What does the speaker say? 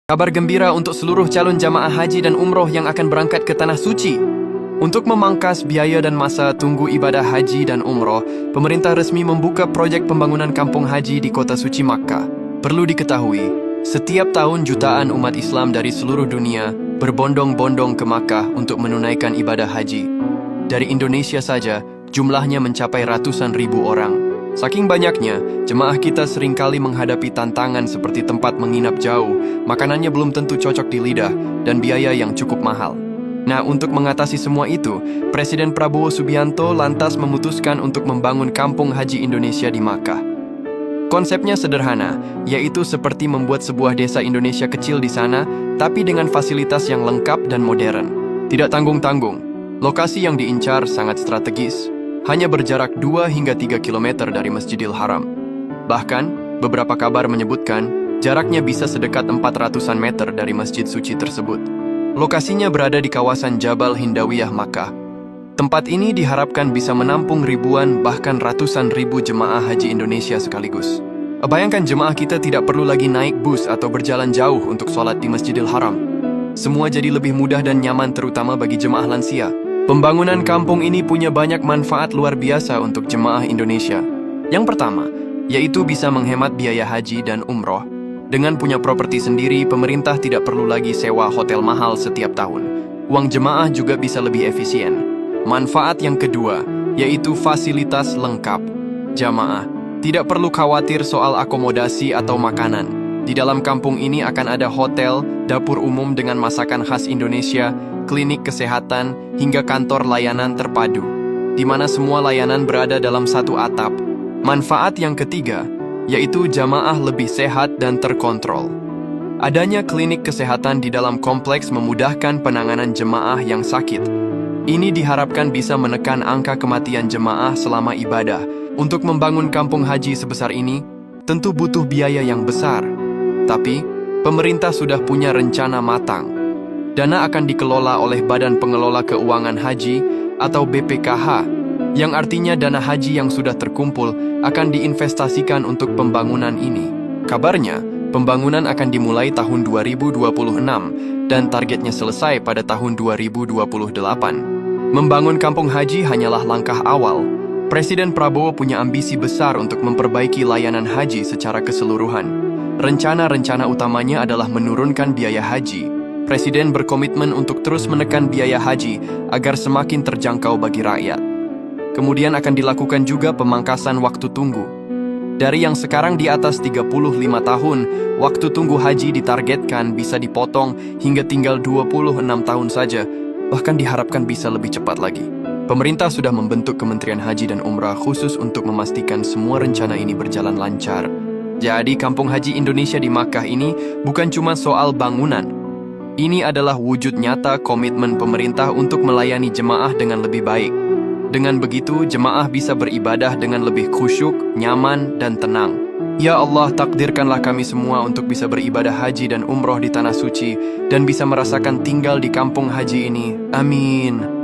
Kabar gembira untuk seluruh calon jamaah haji dan umroh yang akan berangkat ke Tanah Suci. Untuk memangkas biaya dan masa tunggu ibadah haji dan umroh, pemerintah resmi membuka projek pembangunan kampung haji di kota suci Makkah. Perlu diketahui, setiap tahun jutaan umat Islam dari seluruh dunia berbondong-bondong ke Makkah untuk menunaikan ibadah haji. Dari Indonesia saja, jumlahnya mencapai ratusan ribu orang. Saking banyaknya, jemaah kita seringkali menghadapi tantangan seperti tempat menginap jauh, makanannya belum tentu cocok di lidah, dan biaya yang cukup mahal. Nah, untuk mengatasi semua itu, Presiden Prabowo Subianto lantas memutuskan untuk membangun kampung haji Indonesia di Makkah. Konsepnya sederhana, yaitu seperti membuat sebuah desa Indonesia kecil di sana, tapi dengan fasilitas yang lengkap dan modern. Tidak tanggung-tanggung, lokasi yang diincar sangat strategis, hanya berjarak 2 hingga 3 km dari Masjidil Haram. Bahkan, beberapa kabar menyebutkan jaraknya bisa sedekat 400-an meter dari masjid suci tersebut. Lokasinya berada di kawasan Jabal Hindawiyah Makkah. Tempat ini diharapkan bisa menampung ribuan bahkan ratusan ribu jemaah haji Indonesia sekaligus. Bayangkan jemaah kita tidak perlu lagi naik bus atau berjalan jauh untuk sholat di Masjidil Haram. Semua jadi lebih mudah dan nyaman terutama bagi jemaah lansia. Pembangunan kampung ini punya banyak manfaat luar biasa untuk jemaah Indonesia. Yang pertama, yaitu bisa menghemat biaya haji dan umroh. Dengan punya properti sendiri, pemerintah tidak perlu lagi sewa hotel mahal setiap tahun. Uang jemaah juga bisa lebih efisien. Manfaat yang kedua, yaitu fasilitas lengkap. Jamaah tidak perlu khawatir soal akomodasi atau makanan. Di dalam kampung ini akan ada hotel, dapur umum dengan masakan khas Indonesia, klinik kesehatan, hingga kantor layanan terpadu, di mana semua layanan berada dalam satu atap. Manfaat yang ketiga, yaitu jamaah lebih sehat dan terkontrol. Adanya klinik kesehatan di dalam kompleks memudahkan penanganan jemaah yang sakit. Ini diharapkan bisa menekan angka kematian jemaah selama ibadah. Untuk membangun kampung haji sebesar ini, tentu butuh biaya yang besar. Tapi, pemerintah sudah punya rencana matang. Dana akan dikelola oleh Badan Pengelola Keuangan Haji atau BPKH, yang artinya dana haji yang sudah terkumpul akan diinvestasikan untuk pembangunan ini. Kabarnya, pembangunan akan dimulai tahun 2026 dan targetnya selesai pada tahun 2028. Membangun kampung haji hanyalah langkah awal. Presiden Prabowo punya ambisi besar untuk memperbaiki layanan haji secara keseluruhan. Rencana-rencana utamanya adalah menurunkan biaya haji. Presiden berkomitmen untuk terus menekan biaya haji agar semakin terjangkau bagi rakyat. Kemudian akan dilakukan juga pemangkasan waktu tunggu. Dari yang sekarang di atas 35 tahun, waktu tunggu haji ditargetkan bisa dipotong hingga tinggal 26 tahun saja, bahkan diharapkan bisa lebih cepat lagi. Pemerintah sudah membentuk Kementerian Haji dan Umrah khusus untuk memastikan semua rencana ini berjalan lancar. Jadi, Kampung Haji Indonesia di Makkah ini bukan cuma soal bangunan. Ini adalah wujud nyata komitmen pemerintah untuk melayani jemaah dengan lebih baik. Dengan begitu, jemaah bisa beribadah dengan lebih khusyuk, nyaman, dan tenang. Ya Allah, takdirkanlah kami semua untuk bisa beribadah haji dan umroh di Tanah Suci dan bisa merasakan tinggal di kampung haji ini. Amin.